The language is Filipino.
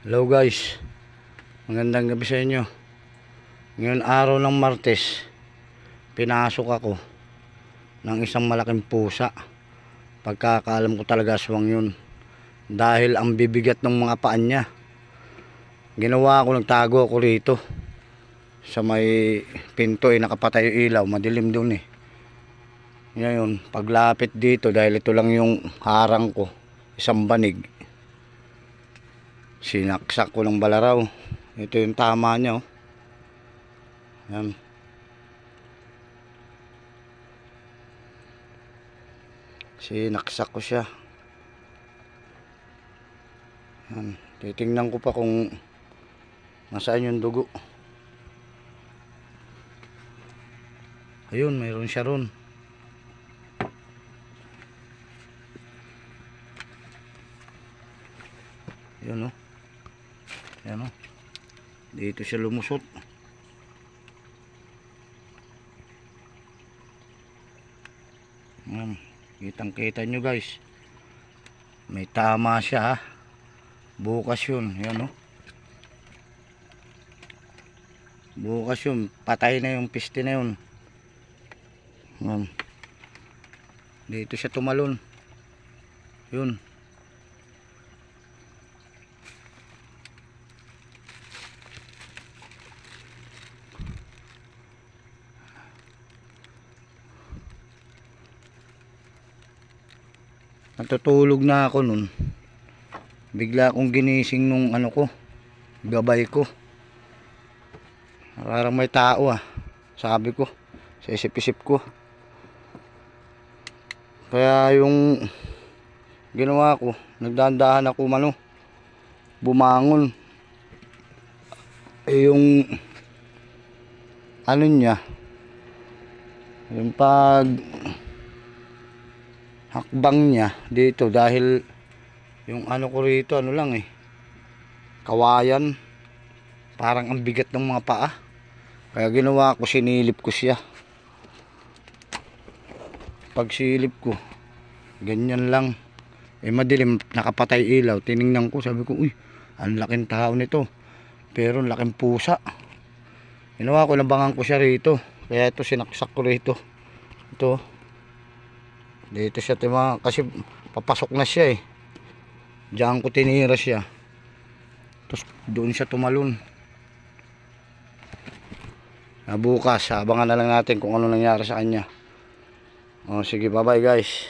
Hello guys, magandang gabi sa inyo. Ngayon araw ng Martes, pinasok ako ng isang malaking pusa. Pagkakaalam ko talaga aswang yun, dahil ang bibigat ng mga paan niya. Ginawa ko, nagtago ako rito sa may pinto, nakapatay yung ilaw, madilim dun Ngayon paglapit dito, dahil ito lang yung harang ko, isang banig, sinaksak ko ng balaraw. Ito yung tama niya, Yan. Sinaksak ko siya. Yan. Titingnan ko pa kung nasaan yung dugo. Ayun, mayroon siya ron. Ayun Yan dito siya lumusot. Kitang kita nyo guys, may tama siya bukas yun. Bukas yun, patay na yung piste na yun. Dito siya tumalon. Yun. Natutulog na ako nun, bigla akong ginising nung gabay ko. Parang may tao sabi ko, sa isip-isip ko. Kaya yung ginawa ko, nagdahan-dahan ako bumangon. Yung niya, yung hakbang niya dito, dahil yung ko rito kawayan, parang ang bigat ng mga paa. Kaya ginawa ko, sinilip ko siya. Pag silip ko, ganyan lang, madilim, nakapatay ilaw. Tiningnan ko, sabi ko, uy, ang laking tao nito, pero ang laking pusa. Ginawa ko, nabangan ko siya rito, kaya ito sinaksak ko rito. Dito siya kasi papasok na siya Diyan ko tinira siya, tapos doon siya tumalon. Bukas abangan na lang natin kung ano nangyari sa kanya. Sige, bye bye guys.